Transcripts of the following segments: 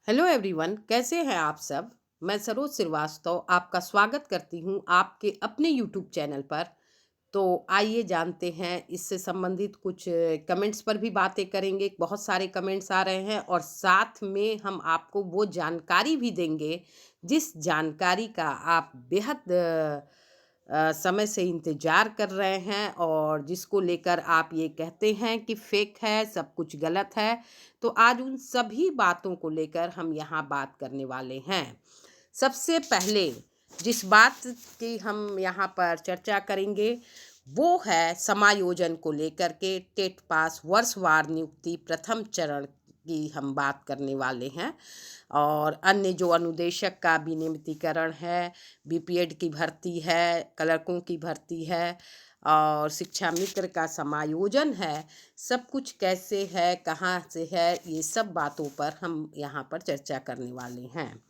Hello everyone, कैसे हैं आप सब। मैं सरोज श्रीवास्तव आपका स्वागत करती हूं आपके अपने यूट्यूब चैनल पर। तो आइए जानते हैं इससे संबंधित कुछ कमेंट्स पर भी बातें करेंगे। बहुत सारे कमेंट्स आ रहे हैं और साथ में हम आपको वो जानकारी भी देंगे जिस जानकारी का आप बेहद समय से इंतज़ार कर रहे हैं और जिसको लेकर आप ये कहते हैं कि फेक है, सब कुछ गलत है। तो आज उन सभी बातों को लेकर हम यहाँ बात करने वाले हैं। सबसे पहले जिस बात की हम यहाँ पर चर्चा करेंगे वो है समायोजन को लेकर के। टेट पास वर्षवार नियुक्ति प्रथम चरण की हम बात करने वाले हैं और अन्य जो अनुदेशक का विनियमितीकरण है, बीपीएड की भर्ती है, क्लर्कों की भर्ती है और शिक्षा मित्र का समायोजन है, सब कुछ कैसे है, कहाँ से है, ये सब बातों पर हम यहाँ पर चर्चा करने वाले हैं।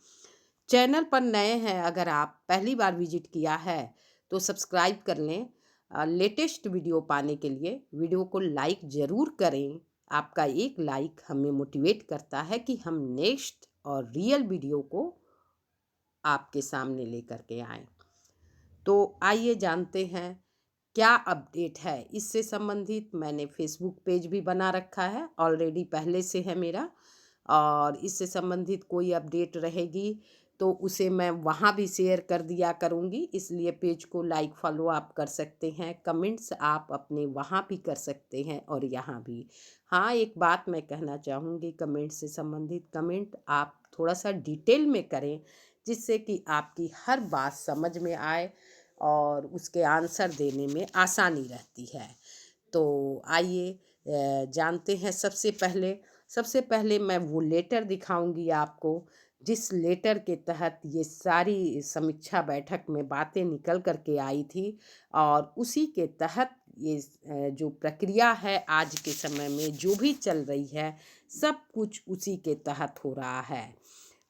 चैनल पर नए हैं, अगर आप पहली बार विजिट किया है तो सब्सक्राइब कर लें। लेटेस्ट वीडियो पाने के लिए वीडियो को लाइक ज़रूर करें। आपका एक लाइक हमें मोटिवेट करता है कि हम नेक्स्ट और रियल वीडियो को आपके सामने लेकर के आएँ। तो आइए जानते हैं क्या अपडेट है इससे संबंधित। मैंने फेसबुक पेज भी बना रखा है ऑलरेडी, पहले से है मेरा, और इससे संबंधित कोई अपडेट रहेगी तो उसे मैं वहाँ भी शेयर कर दिया करूँगी। इसलिए पेज को लाइक फॉलो आप कर सकते हैं, कमेंट्स आप अपने वहाँ भी कर सकते हैं और यहाँ भी। हाँ, एक बात मैं कहना चाहूँगी, कमेंट से संबंधित कमेंट आप थोड़ा सा डिटेल में करें जिससे कि आपकी हर बात समझ में आए और उसके आंसर देने में आसानी रहती है। तो आइए जानते हैं। सबसे पहले मैं वो लेटर दिखाऊंगी आपको जिस लेटर के तहत ये सारी समीक्षा बैठक में बातें निकल कर के आई थी और उसी के तहत ये जो प्रक्रिया है आज के समय में जो भी चल रही है, सब कुछ उसी के तहत हो रहा है।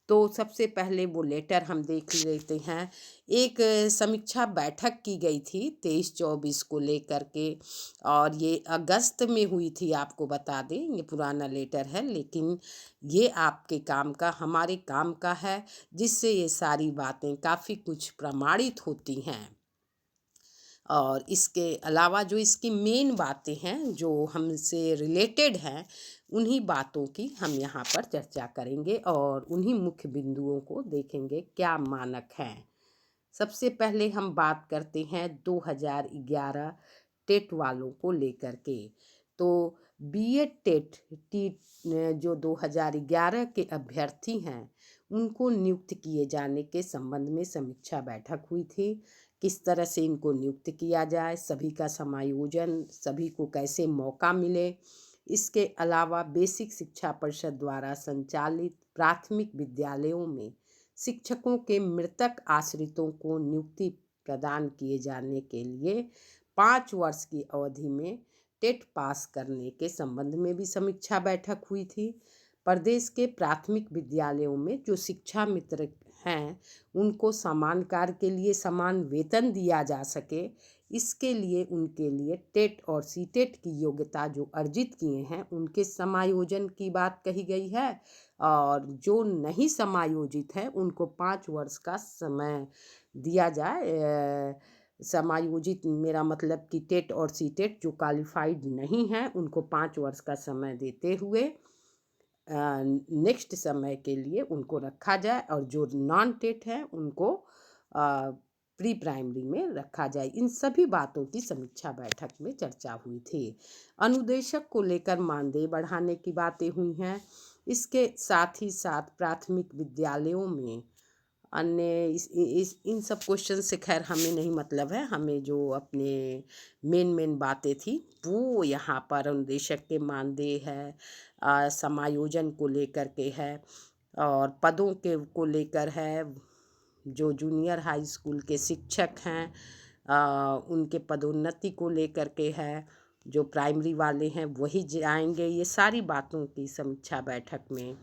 तो सबसे पहले वो लेटर हम देख लेते हैं। एक समीक्षा बैठक की गई थी 23-24 को लेकर के और ये अगस्त में हुई थी। आपको बता दें, ये पुराना लेटर है लेकिन ये आपके काम का, हमारे काम का है, जिससे ये सारी बातें काफ़ी कुछ प्रमाणित होती हैं। और इसके अलावा जो इसकी मेन बातें हैं जो हमसे रिलेटेड हैं, उन्हीं बातों की हम यहाँ पर चर्चा करेंगे और उन्हीं मुख्य बिंदुओं को देखेंगे क्या मानक हैं। सबसे पहले हम बात करते हैं 2011 टेट वालों को लेकर के। तो बीएड टेट टी जो 2011 के अभ्यर्थी हैं उनको नियुक्त किए जाने के संबंध में समीक्षा बैठक हुई थी। किस तरह से इनको नियुक्त किया जाए, सभी का समायोजन, सभी को कैसे मौका मिले। इसके अलावा बेसिक शिक्षा परिषद द्वारा संचालित प्राथमिक विद्यालयों में शिक्षकों के मृतक आश्रितों को नियुक्ति प्रदान किए जाने के लिए 5 वर्ष की अवधि में टेट पास करने के संबंध में भी समीक्षा बैठक हुई थी। प्रदेश के प्राथमिक विद्यालयों में जो शिक्षा मित्र हैं उनको समान कार्य के लिए समान वेतन दिया जा सके, इसके लिए उनके लिए टेट और सीटेट की योग्यता जो अर्जित किए हैं उनके समायोजन की बात कही गई है। और जो नहीं समायोजित है उनको 5 वर्ष का समय दिया जाए। समायोजित मेरा मतलब कि टेट और सीटेट जो क्वालिफाइड नहीं हैं उनको 5 वर्ष का समय देते हुए नेक्स्ट समय के लिए उनको रखा जाए और जो नॉन टेट है उनको प्री प्राइमरी में रखा जाए। इन सभी बातों की समीक्षा बैठक में चर्चा हुई थी। अनुदेशक को लेकर मानदेय बढ़ाने की बातें हुई हैं। इसके साथ ही साथ प्राथमिक विद्यालयों में अन्य इन सब क्वेश्चन से खैर हमें नहीं मतलब है, हमें जो अपने मेन बातें थी वो यहाँ पर अनुदेशक के मानदेय है, समायोजन को लेकर के है और पदों के को लेकर है। जो जूनियर हाई स्कूल के शिक्षक हैं उनके पदोन्नति को लेकर के है। जो प्राइमरी वाले हैं वही जाएंगे। ये सारी बातों की समीक्षा बैठक में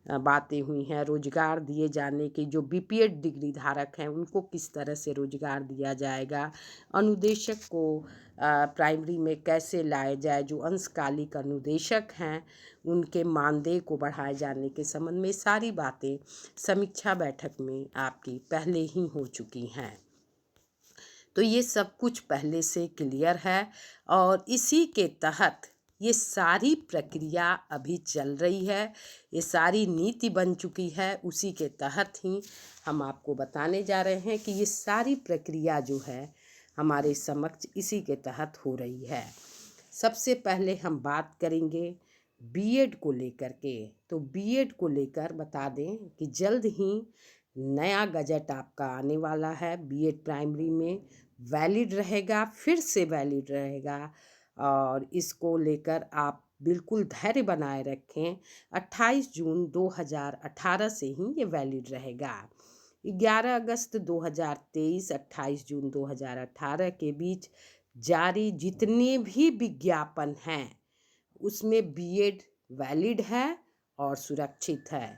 बातें हुई हैं। रोजगार दिए जाने की, जो बीपीएड डिग्री धारक हैं उनको किस तरह से रोजगार दिया जाएगा, अनुदेशक को प्राइमरी में कैसे लाया जाए, जो अंशकालिक अनुदेशक हैं उनके मानदेय को बढ़ाए जाने के संबंध में सारी बातें समीक्षा बैठक में आपकी पहले ही हो चुकी हैं। तो ये सब कुछ पहले से क्लियर है और इसी के तहत ये सारी प्रक्रिया अभी चल रही है, ये सारी नीति बन चुकी है। उसी के तहत ही हम आपको बताने जा रहे हैं कि ये सारी प्रक्रिया जो है हमारे समक्ष इसी के तहत हो रही है। सबसे पहले हम बात करेंगे बीएड को लेकर के। तो बीएड को लेकर बता दें कि जल्द ही नया गजट आपका आने वाला है। बीएड प्राइमरी में वैलिड रहेगा, फिर से वैलिड रहेगा और इसको लेकर आप बिल्कुल धैर्य बनाए रखें। 28 जून 2018 से ही ये वैलिड रहेगा। 11 अगस्त 2023, 28 जून 2018 के बीच जारी जितने भी विज्ञापन हैं उसमें बीएड वैलिड है और सुरक्षित है।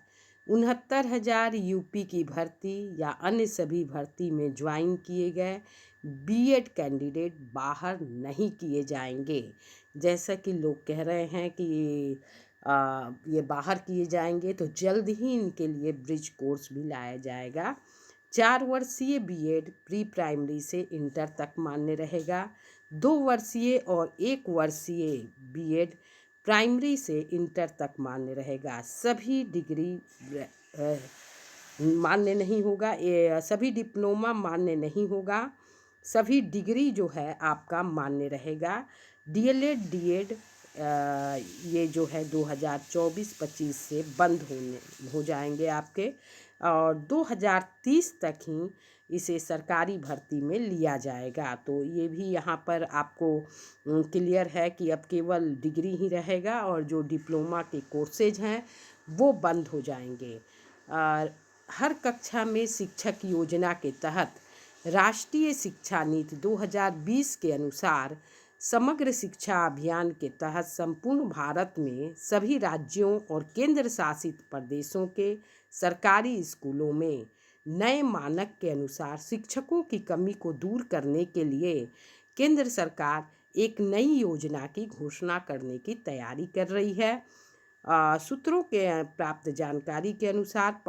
69,000 यूपी की भर्ती या अन्य सभी भर्ती में ज्वाइन किए गए बीएड कैंडिडेट बाहर नहीं किए जाएंगे। जैसा कि लोग कह रहे हैं कि ये बाहर किए जाएंगे, तो जल्द ही इनके लिए ब्रिज कोर्स भी लाया जाएगा। 4 वर्षीय बीएड प्री प्राइमरी से इंटर तक मान्य रहेगा। 2 वर्षीय और 1 वर्षीय बीएड प्राइमरी से इंटर तक मान्य रहेगा। सभी डिग्री मान्य नहीं होगा, ये सभी डिप्लोमा मान्य नहीं होगा। सभी डिग्री जो है आपका मान्य रहेगा। डीएलएड डीएड ये जो है 2024-25 से बंद हो जाएंगे आपके और 2030 तक ही इसे सरकारी भर्ती में लिया जाएगा। तो ये भी यहाँ पर आपको क्लियर है कि अब केवल डिग्री ही रहेगा और जो डिप्लोमा के कोर्सेज हैं वो बंद हो जाएंगे। और हर कक्षा में शिक्षक योजना के तहत राष्ट्रीय शिक्षा नीति 2020 के अनुसार समग्र शिक्षा अभियान के तहत संपूर्ण भारत में सभी राज्यों और केंद्र शासित प्रदेशों के सरकारी स्कूलों में नए मानक के अनुसार शिक्षकों की कमी को दूर करने के लिए केंद्र सरकार एक नई योजना की घोषणा करने की तैयारी कर रही है। सूत्रों के प्राप्त जानकारी के अनुसार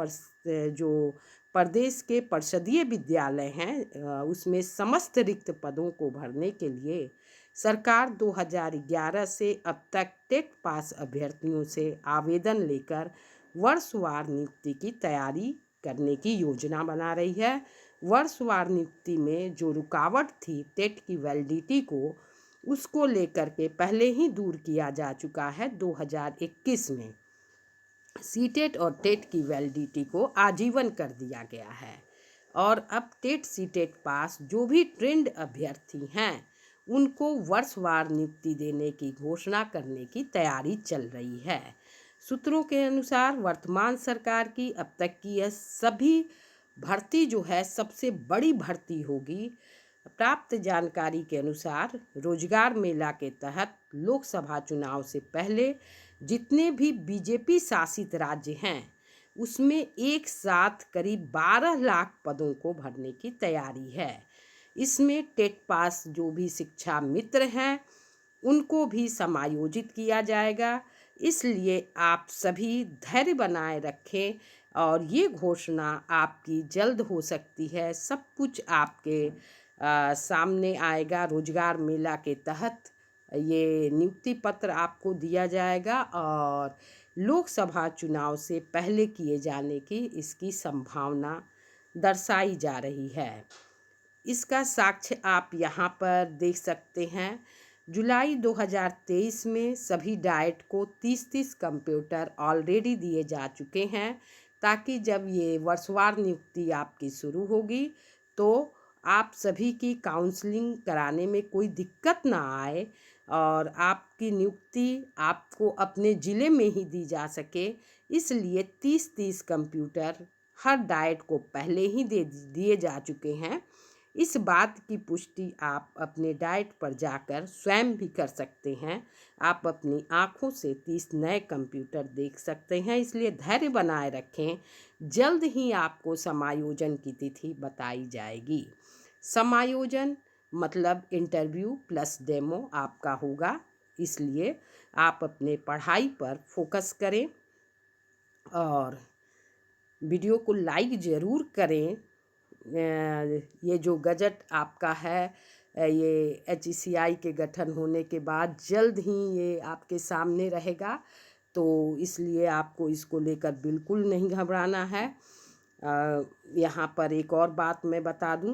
जो प्रदेश के परिषदीय विद्यालय हैं उसमें समस्त रिक्त पदों को भरने के लिए सरकार 2011 से अब तक टेट पास अभ्यर्थियों से आवेदन लेकर वर्षवार नियुक्ति की तैयारी करने की योजना बना रही है। वर्षवार नियुक्ति में जो रुकावट थी टेट की वैलिडिटी को, उसको लेकर के पहले ही दूर किया जा चुका है। 2021 में सीटेट और टेट की वैलिडिटी को आजीवन कर दिया गया है और अब टेट सीटेट पास जो भी ट्रेंड अभ्यर्थी हैं उनको वर्षवार नियुक्ति देने की घोषणा करने की तैयारी चल रही है। सूत्रों के अनुसार वर्तमान सरकार की अब तक की यह सभी भर्ती जो है सबसे बड़ी भर्ती होगी। प्राप्त जानकारी के अनुसार रोजगार मेला के तहत लोकसभा चुनाव से पहले जितने भी बीजेपी शासित राज्य हैं उसमें एक साथ करीब 12 लाख पदों को भरने की तैयारी है। इसमें टेट पास जो भी शिक्षा मित्र हैं उनको भी समायोजित किया जाएगा। इसलिए आप सभी धैर्य बनाए रखें और ये घोषणा आपकी जल्द हो सकती है। सब कुछ आपके सामने आएगा। रोजगार मेला के तहत ये नियुक्ति पत्र आपको दिया जाएगा और लोकसभा चुनाव से पहले किए जाने की इसकी संभावना दर्शाई जा रही है। इसका साक्ष्य आप यहाँ पर देख सकते हैं। जुलाई 2023 में सभी डाइट को 30-30 कंप्यूटर ऑलरेडी दिए जा चुके हैं ताकि जब ये वर्षवार नियुक्ति आपकी शुरू होगी तो आप सभी की काउंसलिंग कराने में कोई दिक्कत ना आए और आपकी नियुक्ति आपको अपने ज़िले में ही दी जा सके। इसलिए 30-30 कंप्यूटर हर डाइट को पहले ही दे दिए जा चुके हैं। इस बात की पुष्टि आप अपने डाइट पर जाकर स्वयं भी कर सकते हैं। आप अपनी आँखों से 30 नए कंप्यूटर देख सकते हैं, इसलिए धैर्य बनाए रखें। जल्द ही आपको समायोजन की तिथि बताई जाएगी। समायोजन मतलब इंटरव्यू प्लस डेमो आपका होगा, इसलिए आप अपने पढ़ाई पर फोकस करें और वीडियो को लाइक ज़रूर करें। ये जो गजट आपका है, ये HECI के गठन होने के बाद जल्द ही ये आपके सामने रहेगा, तो इसलिए आपको इसको लेकर बिल्कुल नहीं घबराना है। यहाँ पर एक और बात मैं बता दूं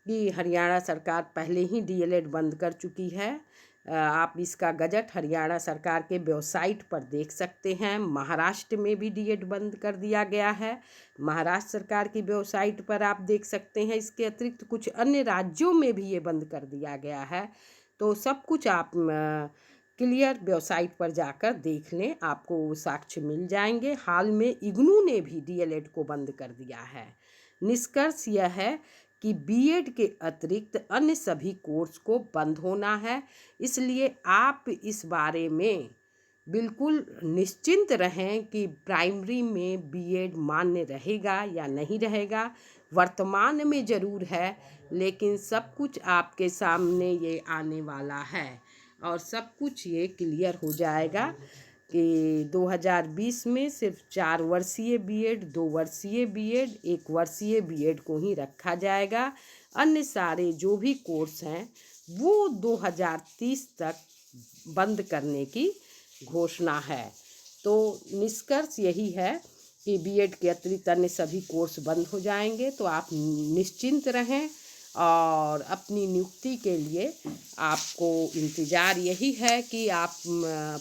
कि हरियाणा सरकार पहले ही DLED बंद कर चुकी है। आप इसका गजट हरियाणा सरकार के वेबसाइट पर देख सकते हैं। महाराष्ट्र में भी DLED बंद कर दिया गया है, महाराष्ट्र सरकार की वेबसाइट पर आप देख सकते हैं। इसके अतिरिक्त कुछ अन्य राज्यों में भी ये बंद कर दिया गया है, तो सब कुछ आप क्लियर वेबसाइट पर जाकर देख लें, आपको साक्ष्य मिल जाएंगे। हाल में इग्नू ने भी DLED को बंद कर दिया है। निष्कर्ष यह है कि BEd के अतिरिक्त अन्य सभी कोर्स को बंद होना है, इसलिए आप इस बारे में बिल्कुल निश्चिंत रहें कि प्राइमरी में BEd मान्य रहेगा या नहीं रहेगा। वर्तमान में ज़रूर है, लेकिन सब कुछ आपके सामने ये आने वाला है और सब कुछ ये क्लियर हो जाएगा कि 2020 में सिर्फ 4 वर्षीय BEd, 2 वर्षीय BEd, 1 वर्षीय BEd को ही रखा जाएगा। अन्य सारे जो भी कोर्स हैं वो 2030 तक बंद करने की घोषणा है। तो निष्कर्ष यही है कि BEd के अतिरिक्त अन्य सभी कोर्स बंद हो जाएंगे, तो आप निश्चिंत रहें और अपनी नियुक्ति के लिए आपको इंतज़ार यही है कि आप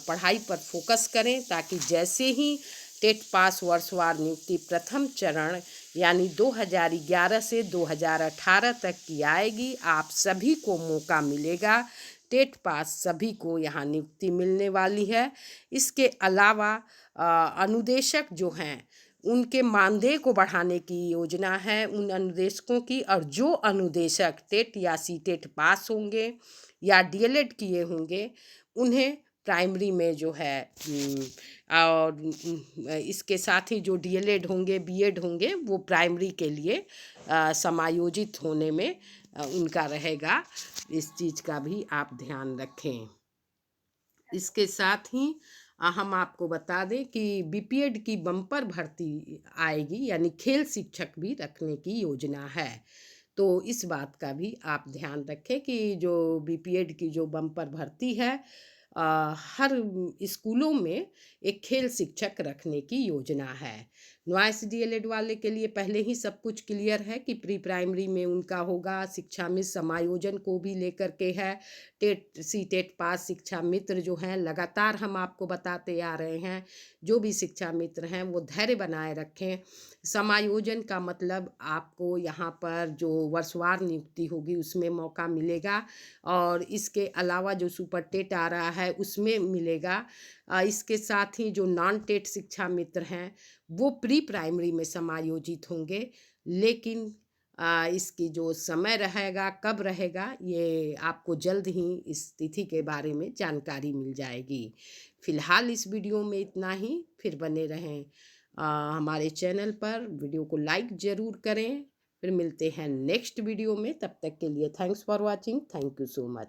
पढ़ाई पर फोकस करें, ताकि जैसे ही टेट पास वर्षवार नियुक्ति प्रथम चरण यानी 2011 से 2018 तक की आएगी, आप सभी को मौका मिलेगा। टेट पास सभी को यहाँ नियुक्ति मिलने वाली है। इसके अलावा अनुदेशक जो हैं उनके मानदेय को बढ़ाने की योजना है उन अनुदेशकों की, और जो अनुदेशक टेट या सीटेट पास होंगे या DLED किए होंगे उन्हें प्राइमरी में जो है और इसके साथ ही जो DLED होंगे BEd होंगे वो प्राइमरी के लिए समायोजित होने में उनका रहेगा। इस चीज़ का भी आप ध्यान रखें। इसके साथ ही हम आपको बता दें कि BPEd की बम्पर भर्ती आएगी, यानी खेल शिक्षक भी रखने की योजना है। तो इस बात का भी आप ध्यान रखें कि जो BPEd की जो बम्पर भर्ती है, हर स्कूलों में एक खेल शिक्षक रखने की योजना है। नॉइस DLED वाले के लिए पहले ही सब कुछ क्लियर है कि प्री प्राइमरी में उनका होगा। शिक्षा मित्र समायोजन को भी लेकर के है। टेट सीटेट पास शिक्षा मित्र जो हैं लगातार हम आपको बताते आ रहे हैं, जो भी शिक्षा मित्र हैं वो धैर्य बनाए रखें। समायोजन का मतलब आपको यहाँ पर जो वर्षवार नियुक्ति होगी उसमें मौका मिलेगा, और इसके अलावा जो सुपर टेट आ रहा है उसमें मिलेगा। इसके साथ ही जो नॉन टेट शिक्षा मित्र हैं वो प्री प्राइमरी में समायोजित होंगे, लेकिन इसकी जो समय रहेगा, कब रहेगा, ये आपको जल्द ही इस तिथि के बारे में जानकारी मिल जाएगी। फिलहाल इस वीडियो में इतना ही। फिर बने रहें हमारे चैनल पर, वीडियो को लाइक ज़रूर करें। फिर मिलते हैं नेक्स्ट वीडियो में, तब तक के लिए thanks for watching. Thank you so much.